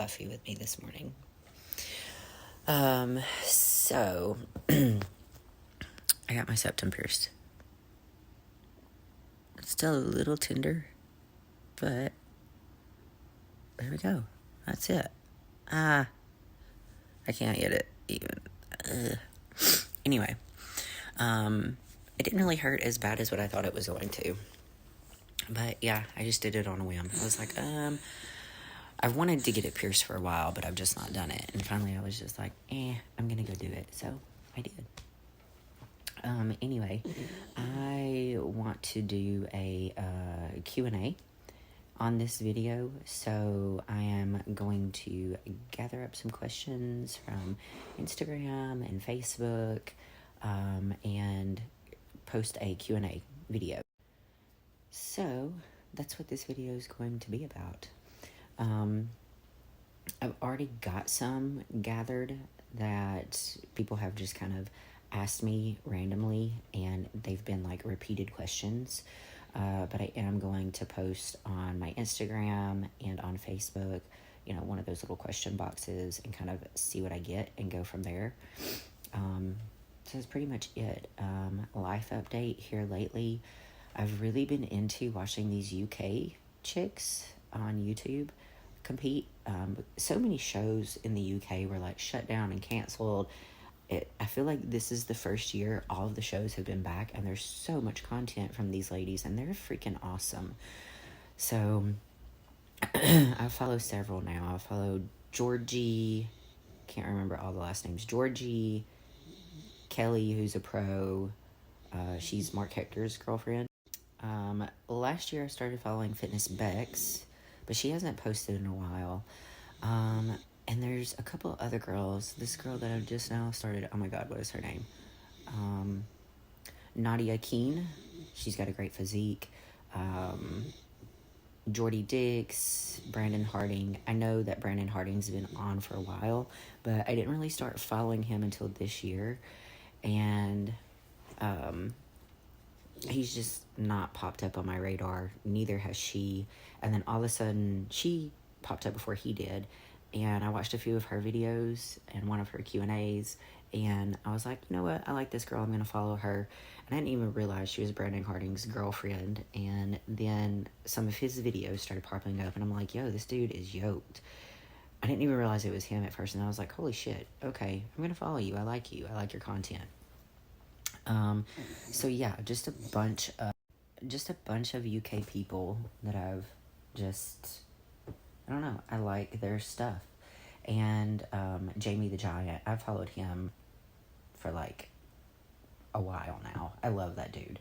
Buffy with me this morning. So I got my septum pierced. It's still a little tender, but there we go. That's it. I can't get it even. Anyway, it didn't really hurt as bad as what I thought it was going to. But yeah, I just did it on a whim. I was like, I've wanted to get it pierced for a while, but I've just not done it. And finally I was just like, I'm gonna go do it. So I did. Anyway, I want to do a Q&A on this video. So I am going to gather up some questions from Instagram and Facebook, and post a Q&A video. So that's what this video is going to be about. I've already got some gathered that people have just kind of asked me randomly, and they've been like repeated questions. But I am going to post on my Instagram and on Facebook, one of those little question boxes, and kind of see what I get and go from there. So that's pretty much it. Life update here lately. I've really been into watching these UK chicks on YouTube compete. So many shows in the UK were like shut down and canceled. I feel like this is the first year all of the shows have been back, and there's so much content from these ladies, and they're freaking awesome. So I follow several now. I follow Georgie, can't remember all the last names, Georgie, Kelly, who's a pro, she's Mark Hector's girlfriend. Last year I started following Fitness Bex, but she hasn't posted in a while. And there's a couple other girls. This girl that I've just now started, oh my god, what is her name? Nadia Keene. She's got a great physique. Jordy Dix, Brandon Harding. I know that Brandon Harding's been on for a while, but I didn't really start following him until this year. And he's just not popped up on my radar. Neither has she. And then all of a sudden, she popped up before he did. And I watched a few of her videos and one of her Q&As. And I was like, you know what? I like this girl. I'm going to follow her. And I didn't even realize she was Brandon Harding's girlfriend. And then some of his videos started popping up. And I'm like, yo, this dude is yoked. I didn't even realize it was him at first. And I was like, holy shit. Okay, I'm going to follow you. I like you. I like your content. So yeah, just a bunch of UK people that I've just, I don't know, I like their stuff. And Jamie the Giant, I've followed him for like a while now. I love that dude.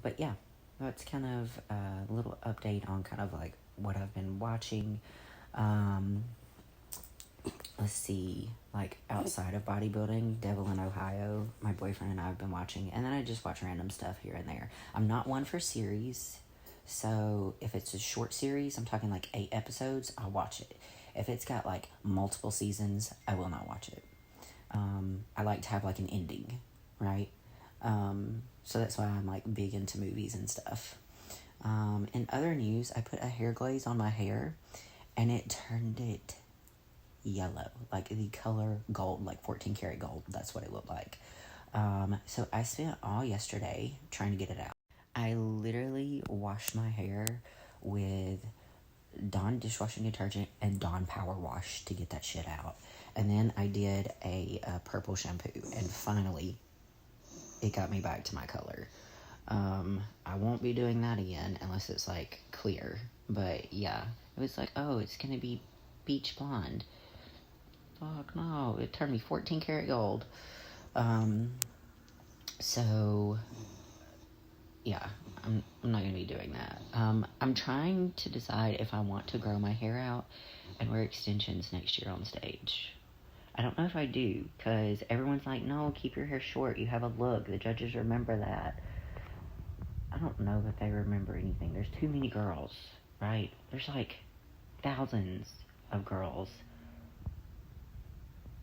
But yeah, that's kind of a little update on kind of like what I've been watching. Let's see, like outside of bodybuilding, Devil in Ohio, my boyfriend and I have been watching, and then I just watch random stuff here and there. I'm not one for series, so if it's a short series, I'm talking like 8 episodes, I'll watch it. If it's got like multiple seasons, I will not watch it. I like to have like an ending, right? So that's why I'm like big into movies and stuff. In other news, I put a hair glaze on my hair, and it turned it yellow, like the color gold, like 14 karat gold. That's what it looked like. So I spent all yesterday trying to get it out. I literally washed my hair with Dawn dishwashing detergent and Dawn power wash to get that shit out. And then I did a purple shampoo, and finally it got me back to my color. I won't be doing that again unless it's like clear. But yeah, it was like, oh, it's gonna be beach blonde. Fuck no, it turned me 14 karat gold. So yeah, I'm not gonna be doing that. I'm trying to decide if I want to grow my hair out and wear extensions next year on stage. I don't know if I do, because everyone's like, no, keep your hair short, you have a look, the judges remember that. I don't know that they remember anything. There's too many girls, right? There's like thousands of girls.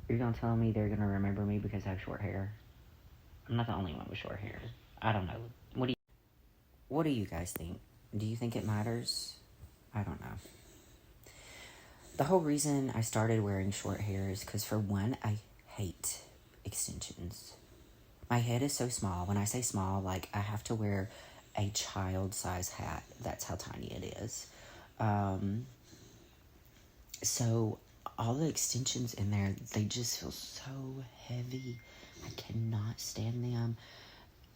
You're gonna tell me they're gonna remember me because I have short hair? I'm not the only one with short hair. I don't know. What do you guys think? Do you think it matters? I don't know. The whole reason I started wearing short hair is because, for one, I hate extensions. My head is so small. When I say small, like, I have to wear a child-size hat. That's how tiny it is. So all the extensions in there, they just feel so heavy. I cannot stand them.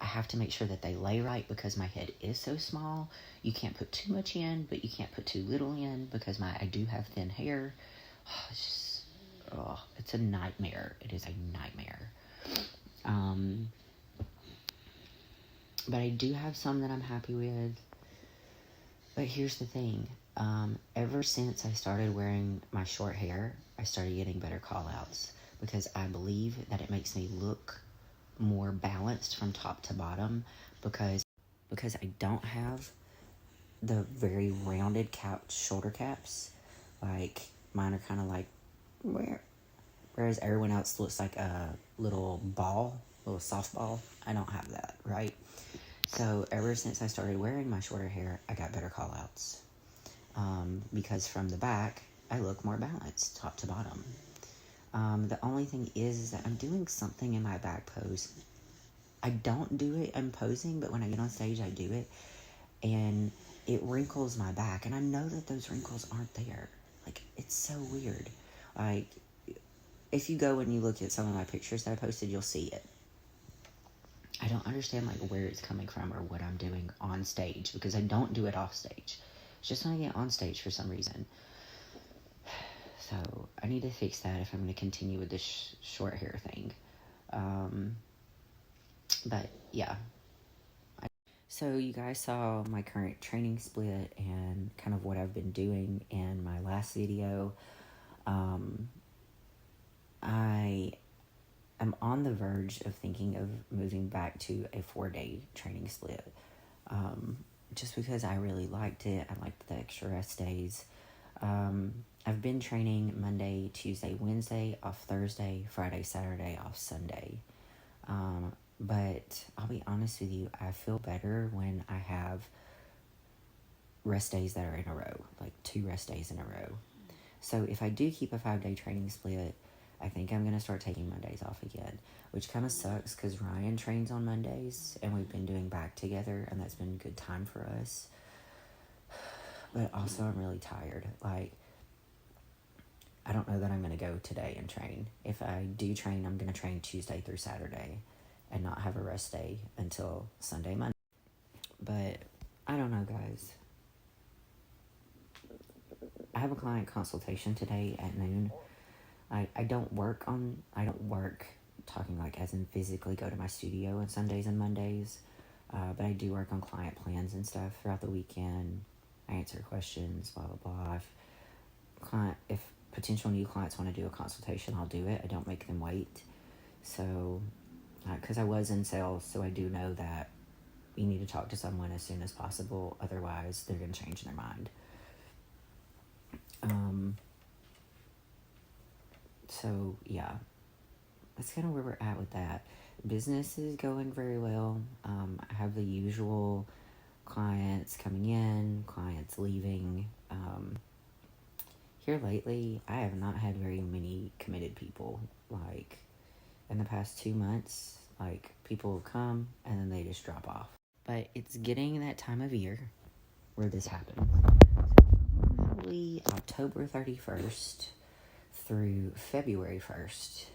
I have to make sure that they lay right because my head is so small. You can't put too much in, but you can't put too little in because I do have thin hair. It's a nightmare. It is a nightmare. But I do have some that I'm happy with. But here's the thing. Ever since I started wearing my short hair, I started getting better call-outs because I believe that it makes me look more balanced from top to bottom because I don't have the very rounded shoulder caps. Like, mine are kind of like, whereas everyone else looks like a little softball. I don't have that, right? So ever since I started wearing my shorter hair, I got better call-outs. Because from the back, I look more balanced, top to bottom. The only thing is that I'm doing something in my back pose. I don't do it in posing, but when I get on stage, I do it. And it wrinkles my back. And I know that those wrinkles aren't there. Like, it's so weird. Like, if you go and you look at some of my pictures that I posted, you'll see it. I don't understand, like, where it's coming from or what I'm doing on stage, because I don't do it off stage. It's just when I get on stage for some reason. So I need to fix that if I'm going to continue with this short hair thing. But yeah. So you guys saw my current training split and kind of what I've been doing in my last video. I am on the verge of thinking of moving back to a 4-day training split. Just because I really liked it. I liked the extra rest days. I've been training Monday, Tuesday, Wednesday, off Thursday, Friday, Saturday, off Sunday. But I'll be honest with you, I feel better when I have rest days that are in a row, like 2 rest days in a row. So if I do keep a 5-day training split, I think I'm going to start taking Mondays off again, which kind of sucks because Ryan trains on Mondays and we've been doing back together and that's been a good time for us. But also I'm really tired. Like, I don't know that I'm going to go today and train. If I do train, I'm going to train Tuesday through Saturday and not have a rest day until Sunday, Monday. But I don't know, guys. I have a client consultation today at noon. I don't work talking like as in physically go to my studio on Sundays and Mondays, but I do work on client plans and stuff throughout the weekend. I answer questions, blah, blah, blah. If potential new clients want to do a consultation, I'll do it. I don't make them wait. So, because I was in sales, so I do know that you need to talk to someone as soon as possible. Otherwise, they're going to change their mind. So, yeah, that's kind of where we're at with that. Business is going very well. I have the usual clients coming in, clients leaving. Here lately, I have not had very many committed people. Like, in the past 2 months, like, people will come and then they just drop off. But it's getting that time of year where this happens. So usually October 31st through February 1st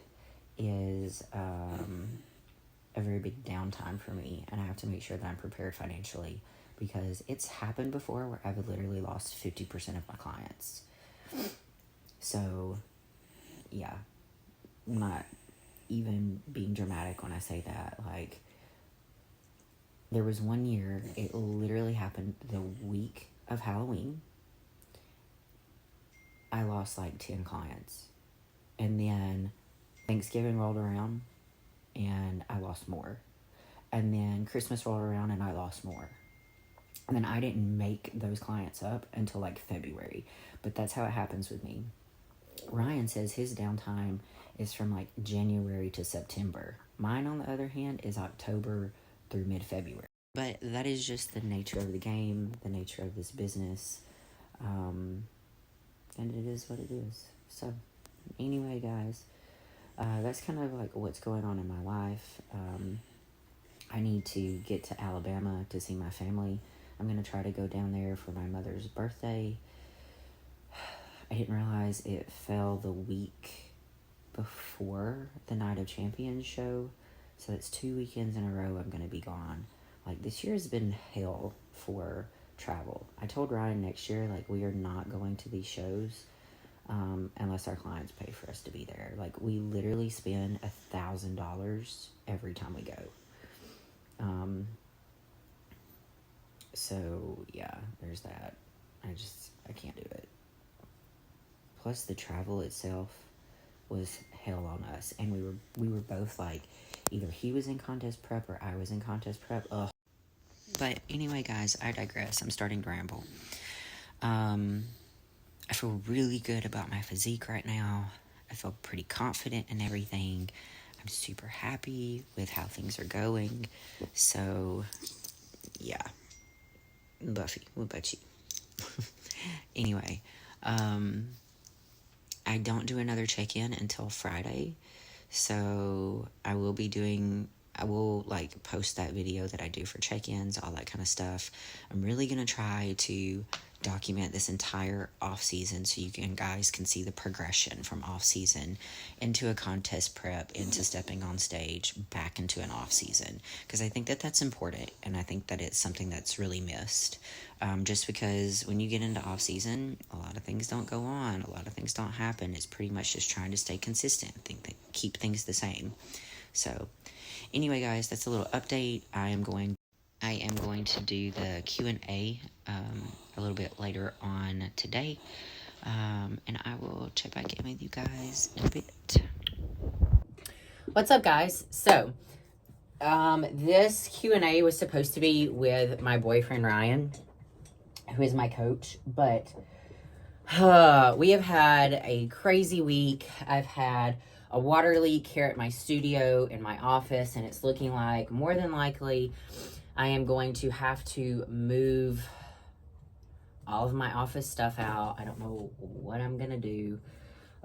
is a very big downtime for me, and I have to make sure that I'm prepared financially because it's happened before where I've literally lost 50% of my clients. So, yeah, I'm not even being dramatic when I say that. Like, there was one year, it literally happened the week of Halloween. I lost like 10 clients. And then Thanksgiving rolled around and I lost more. And then Christmas rolled around and I lost more. And then I didn't make those clients up until like February. But that's how it happens with me. Ryan says his downtime is from like January to September. Mine, on the other hand, is October through mid-February. But that is just the nature of the game, the nature of this business. and it is what it is. So, anyway, guys, that's kind of like what's going on in my life. I need to get to Alabama to see my family. I'm going to try to go down there for my mother's birthday. I didn't realize it fell the week before the Night of Champions show. So it's 2 weekends in a row I'm going to be gone. Like, this year has been hell for travel. I told Ryan next year, like, we are not going to these shows unless our clients pay for us to be there. Like, we literally spend $1,000 every time we go. So yeah, there's that. I can't do it. Plus the travel itself was hell on us, and we were both like, either he was in contest prep or I was in contest prep. Ugh. But anyway, guys, I digress. I'm starting to ramble. I feel really good about my physique right now. I feel pretty confident in everything. I'm super happy with how things are going. So, yeah. Buffy, what about you? Anyway, I don't do another check-in until Friday. So I will like post that video that I do for check-ins, all that kind of stuff. I'm really going to try to document this entire off season so you guys can see the progression from off season into a contest prep, into stepping on stage, back into an off season, because I think that that's important, and I think that it's something that's really missed. Just because when you get into off season, a lot of things don't go on, a lot of things don't happen. It's pretty much just trying to stay consistent, keep things the same. So anyway, guys, that's a little update. I am going to do the Q&A a little bit later on today, and I will check back in with you guys in a bit. What's up, guys? So this Q&A was supposed to be with my boyfriend Ryan, who is my coach, but we have had a crazy week. I've had a water leak here at my studio in my office, and it's looking like, more than likely, I am going to have to move all of my office stuff out. I don't know what I'm gonna do.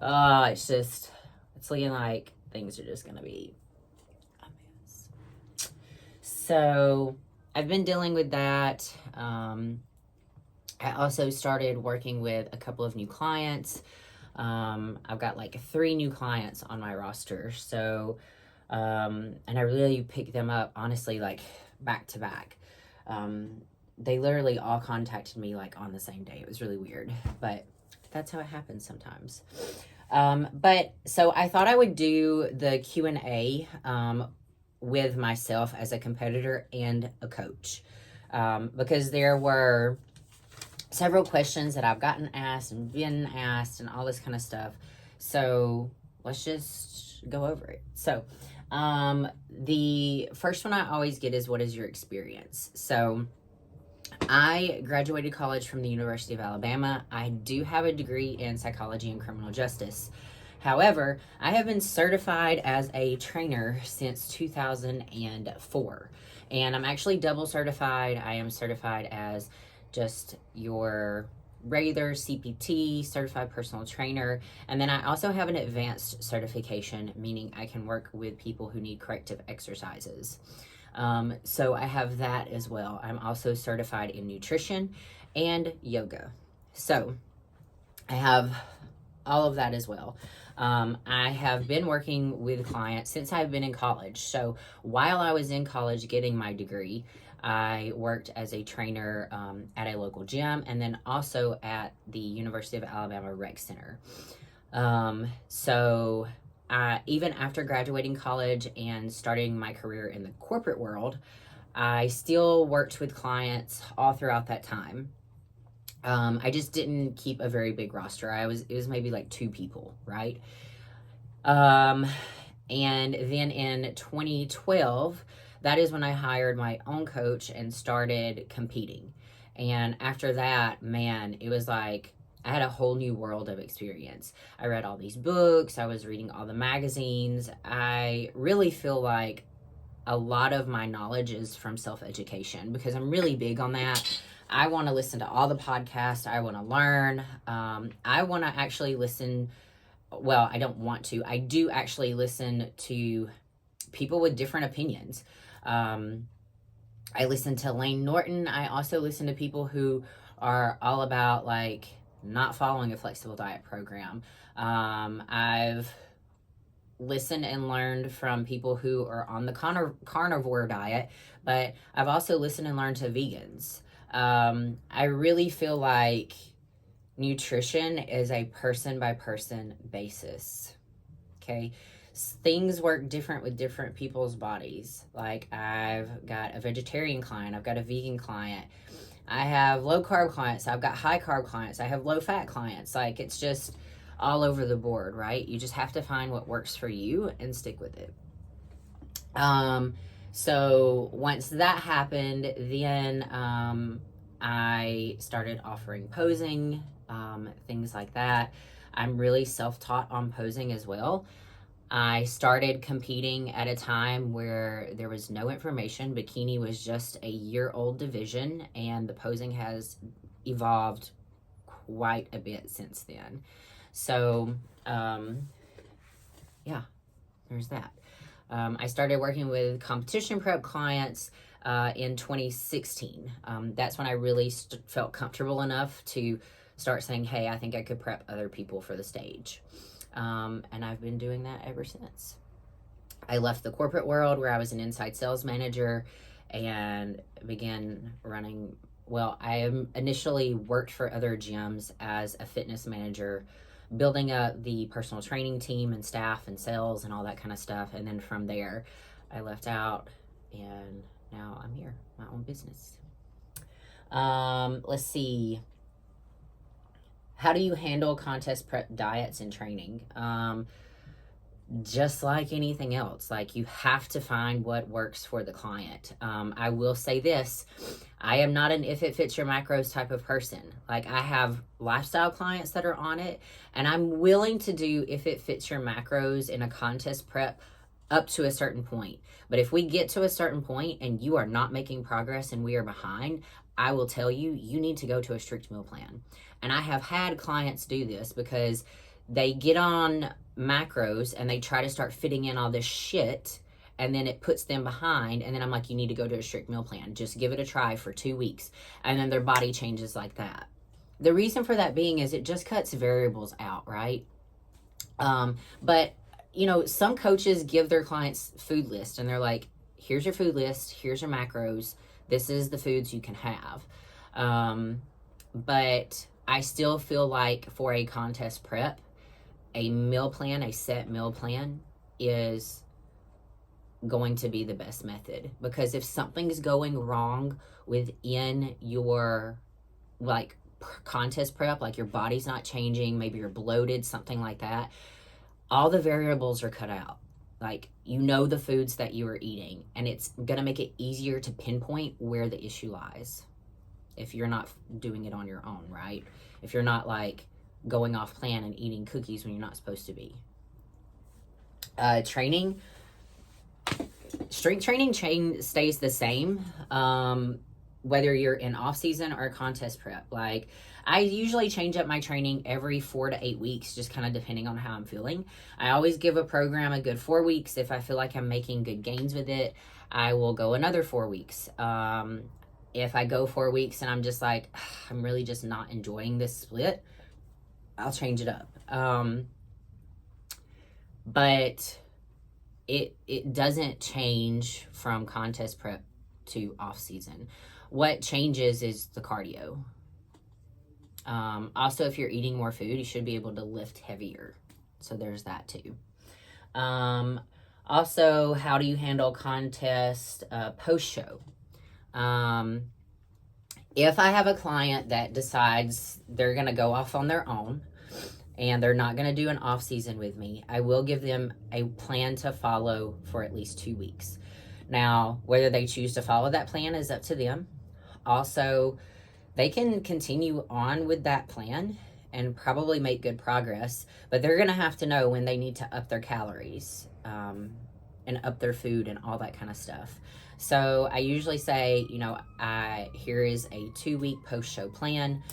It's looking like things are just gonna be a mess. So I've been dealing with that. I also started working with a couple of new clients. I've got like 3 new clients on my roster. So, and I really picked them up, honestly, like back to back. They literally all contacted me like on the same day. It was really weird, but that's how it happens sometimes. But so I thought I would do the Q&A, with myself as a competitor and a coach. Because there were several questions that I've gotten asked and been asked and all this kind of stuff. So let's just go over it. So the first one I always get is, what is your experience? So I graduated college from the University of Alabama. I do have a degree in psychology and criminal justice. However, I have been certified as a trainer since 2004. And I'm actually double certified. I am certified as just your regular CPT, certified personal trainer, and then I also have an advanced certification, meaning I can work with people who need corrective exercises. So I have that as well. I'm also certified in nutrition and yoga. So I have all of that as well. I have been working with clients since I've been in college. So while I was in college getting my degree, I worked as a trainer at a local gym, and then also at the University of Alabama Rec Center. So even after graduating college and starting my career in the corporate world, I still worked with clients all throughout that time. I just didn't keep a very big roster. It was maybe like 2 people, right? And then in 2012, that is when I hired my own coach and started competing. And after that, man, it was like I had a whole new world of experience. I read all these books. I was reading all the magazines. I really feel like a lot of my knowledge is from self-education, because I'm really big on that. I want to listen to all the podcasts. I want to learn. I want to actually listen. Well, I don't want to. I do actually listen to people with different opinions. I listen to Lane Norton. I also listen to people who are all about like not following a flexible diet program. I've listened and learned from people who are on the carnivore diet, but I've also listened and learned to vegans. I really feel like nutrition is a person by person basis. Okay. Things work different with different people's bodies. Like I've got a vegetarian client, I've got a vegan client, I have low carb clients, I've got high carb clients, I have low fat clients. Like it's just all over the board, right? You just have to find what works for you and stick with it. So once that happened, then I started offering posing, things like that. I'm really self-taught on posing as well. I started competing at a time where there was no information. Bikini was just a year-old division, and the posing has evolved quite a bit since then. So, yeah, there's that. I started working with competition prep clients in 2016. That's when I really felt comfortable enough to start saying, hey, I think I could prep other people for the stage. And I've been doing that ever since. I left the corporate world where I was an inside sales manager and began running. Well, I initially worked for other gyms as a fitness manager, building up the personal training team and staff and sales and all that kind of stuff. And then from there, I left out and now I'm here, my own business. Let's see. How do you handle contest prep diets and training? Just like anything else, like you have to find what works for the client. I will say this, I am not an if it fits your macros type of person. Like I have lifestyle clients that are on it, and I'm willing to do if it fits your macros in a contest prep up to a certain point. But if we get to a certain point and you are not making progress and we are behind, I will tell you, you need to go to a strict meal plan. And I have had clients do this because they get on macros and they try to start fitting in all this shit, and then it puts them behind, and then I'm like, you need to go to a strict meal plan. Just give it a try for 2 weeks, and then their body changes like that. The reason for that being is it just cuts variables out, right? But you know, some coaches give their clients food list and they're like, here's your food list, here's your macros, this is the foods you can have. But I still feel like for a contest prep, a meal plan, a set meal plan is going to be the best method, because if something's going wrong within your like contest prep, like your body's not changing, maybe you're bloated, something like that, all the variables are cut out. Like, you know the foods that you are eating, and it's gonna make it easier to pinpoint where the issue lies if you're not doing it on your own, right? If you're not like going off plan and eating cookies when you're not supposed to be. Training, strength training stays the same, whether you're in off season or contest prep. Like, I usually change up my training every 4 to 8 weeks, just kind of depending on how I'm feeling. I always give a program a good 4 weeks. If I feel like I'm making good gains with it, I will go another 4 weeks. If I go 4 weeks and I'm just like, I'm really just not enjoying this split, I'll change it up. But it doesn't change from contest prep to off season. What changes is the cardio. Also, if you're eating more food, you should be able to lift heavier. So there's that too. Also, how do you handle contest post-show? If I have a client that decides they're going to go off on their own and they're not going to do an off season with me, I will give them a plan to follow for at least 2 weeks. Now, whether they choose to follow that plan is up to them. Also, they can continue on with that plan and probably make good progress, but they're going to have to know when they need to up their calories. and up their food and all that kind of stuff. So I usually say, here is a 2-week post-show plan.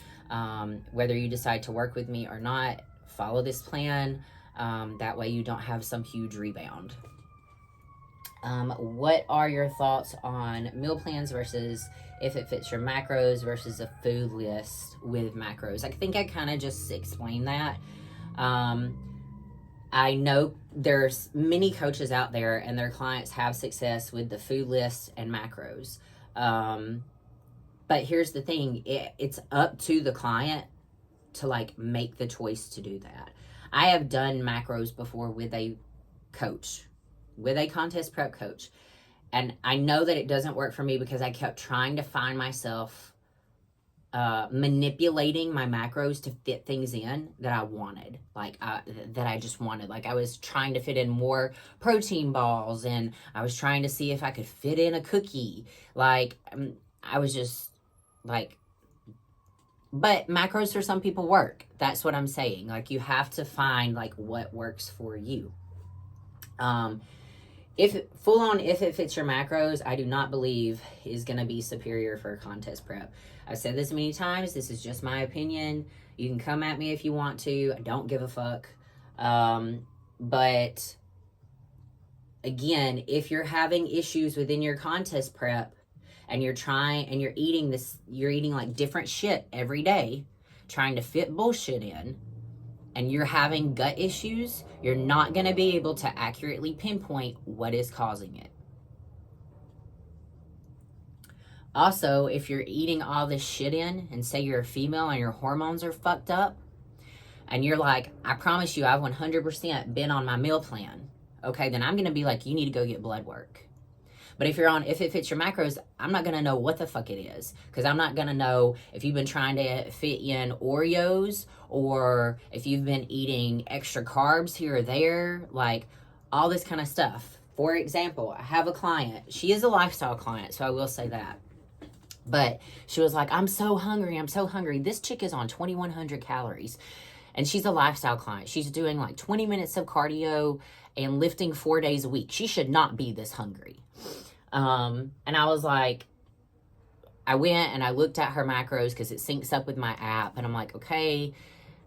Whether you decide to work with me or not, follow this plan. That way you don't have some huge rebound. What are your thoughts on meal plans versus if it fits your macros versus a food list with macros? I think I kind of just explained that. I know there's many coaches out there and their clients have success with the food lists and macros. But here's the thing, it's up to the client to like make the choice to do that. I have done macros before with a coach, with a contest prep coach. And I know that it doesn't work for me because I kept trying to find myself manipulating my macros to fit things in that I wanted, that I just wanted. Like I was trying to fit in more protein balls, and I was trying to see if I could fit in a cookie. Like I was just like, but macros for some people work. That's what I'm saying. Like you have to find like what works for you. If it fits your macros, I do not believe is going to be superior for contest prep. I've said this many times. This is just my opinion. You can come at me if you want to. I don't give a fuck. But again, if you're having issues within your contest prep and you're eating like different shit every day, trying to fit bullshit in, and you're having gut issues, you're not going to be able to accurately pinpoint what is causing it. Also, if you're eating all this shit in, and say you're a female and your hormones are fucked up, and you're like, I promise you I've 100% been on my meal plan, okay, then I'm going to be like, you need to go get blood work. But if it fits your macros, I'm not going to know what the fuck it is. Because I'm not going to know if you've been trying to fit in Oreos or if you've been eating extra carbs here or there, like all this kind of stuff. For example, I have a client. She is a lifestyle client, so I will say that. But she was like, I'm so hungry. This chick is on 2,100 calories. And she's a lifestyle client. She's doing like 20 minutes of cardio and lifting 4 days a week. She should not be this hungry. And I was like, I went and I looked at her macros because it syncs up with my app. And I'm like, okay,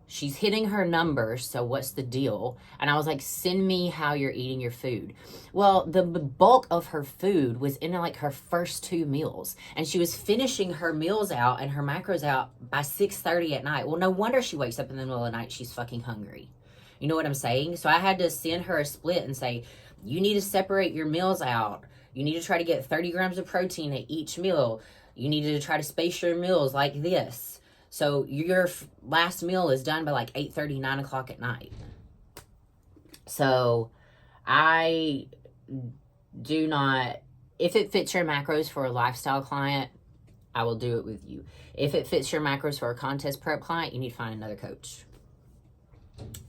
she's hitting her numbers. So what's the deal? And I was like, send me how you're eating your food. Well, the bulk of her food was in like her first 2 meals. And she was finishing her meals out and her macros out by 6:30 at night. Well, no wonder she wakes up in the middle of the night. She's fucking hungry. You know what I'm saying? So I had to send her a split and say, you need to separate your meals out. You need to try to get 30 grams of protein at each meal. You need to try to space your meals like this. So your last meal is done by like 8:30, 9 o'clock at night. So I do not, if it fits your macros for a lifestyle client, I will do it with you. If it fits your macros for a contest prep client, you need to find another coach.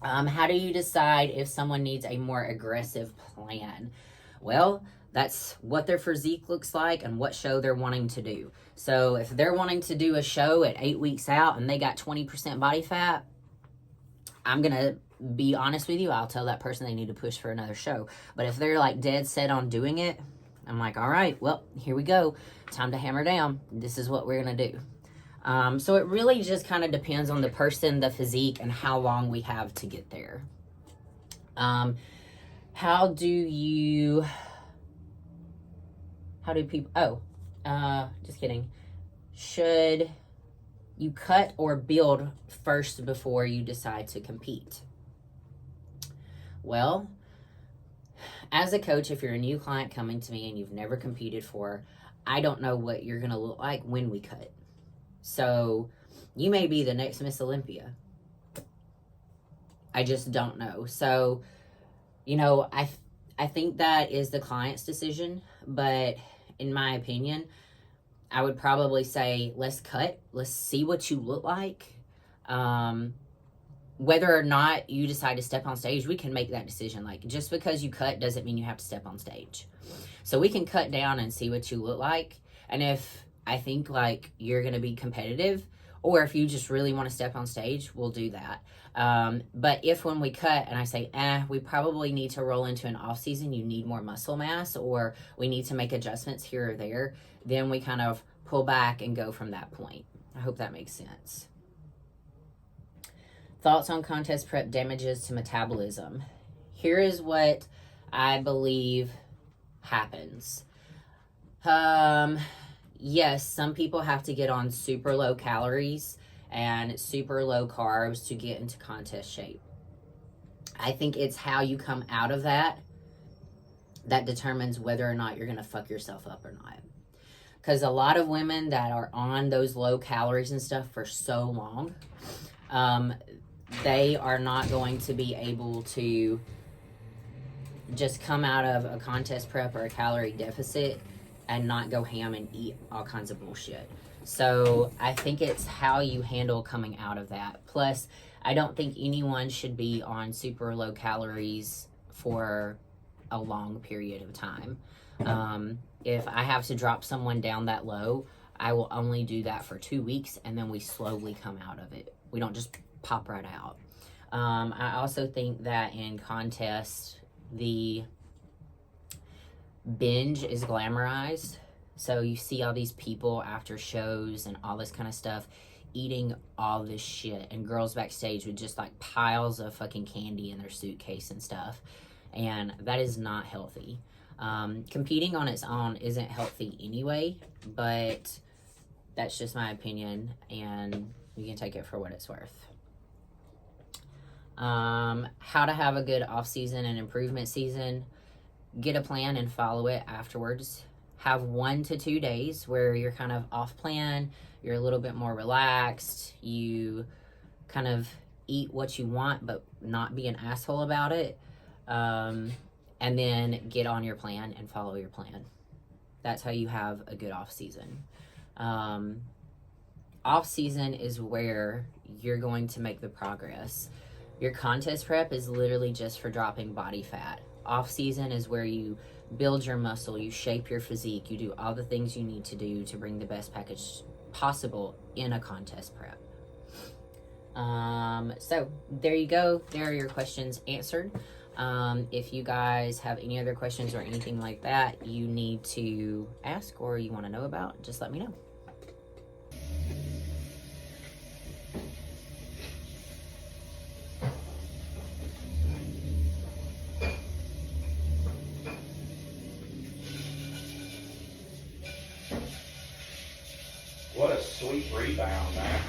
How do you decide if someone needs a more aggressive plan? Well, that's what their physique looks like and what show they're wanting to do. So if they're wanting to do a show at 8 weeks out and they got 20% body fat, I'm going to be honest with you. I'll tell that person they need to push for another show. But if they're like dead set on doing it, I'm like, all right, well, here we go. Time to hammer down. This is what we're going to do. So it really just kind of depends on the person, the physique, and how long we have to get there. How do people, just kidding. Should you cut or build first before you decide to compete? Well, as a coach, if you're a new client coming to me and you've never competed for, I don't know what you're going to look like when we cut. So you may be the next Miss Olympia. I just don't know. So, I think that is the client's decision, but in my opinion, I would probably say, let's cut. Let's see what you look like. Whether or not you decide to step on stage, we can make that decision. Like, just because you cut doesn't mean you have to step on stage. So we can cut down and see what you look like. And if I think like you're going to be competitive, Or if you just really want to step on stage, we'll do that. But if when we cut and I say, we probably need to roll into an off season, you need more muscle mass, or we need to make adjustments here or there, then we kind of pull back and go from that point. I hope that makes sense. Thoughts on contest prep damages to metabolism. Here is what I believe happens. Yes, some people have to get on super low calories and super low carbs to get into contest shape. I think it's how you come out of that determines whether or not you're going to fuck yourself up or not. Because a lot of women that are on those low calories and stuff for so long, they are not going to be able to just come out of a contest prep or a calorie deficit and not go ham and eat all kinds of bullshit. So I think it's how you handle coming out of that. Plus, I don't think anyone should be on super low calories for a long period of time. If I have to drop someone down that low, I will only do that for 2 weeks, and then we slowly come out of it. We don't just pop right out. I also think that in contests, the binge is glamorized. So you see all these people after shows and all this kind of stuff eating all this shit, and girls backstage with just like piles of fucking candy in their suitcase and stuff. And that is not healthy. Competing on its own isn't healthy anyway, but that's just my opinion, and you can take it for what it's worth. How to have a good off season and improvement season. Get a plan and follow it afterwards. Have 1 to 2 days where you're kind of off plan, you're a little bit more relaxed, you kind of eat what you want but not be an asshole about it, and then get on your plan and follow your plan. That's how you have a good off season. Off season is where you're going to make the progress. Your contest prep is literally just for dropping body fat. Off season is where you build your muscle, you shape your physique, you do all the things you need to do to bring the best package possible in a contest prep. So there you go. There are your questions answered. If you guys have any other questions or anything like that you need to ask or you want to know about, just let me know. What a sweet rebound, man.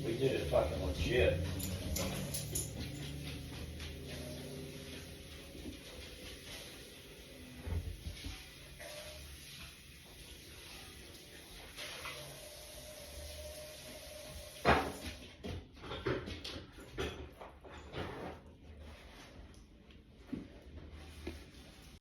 We did it fucking legit.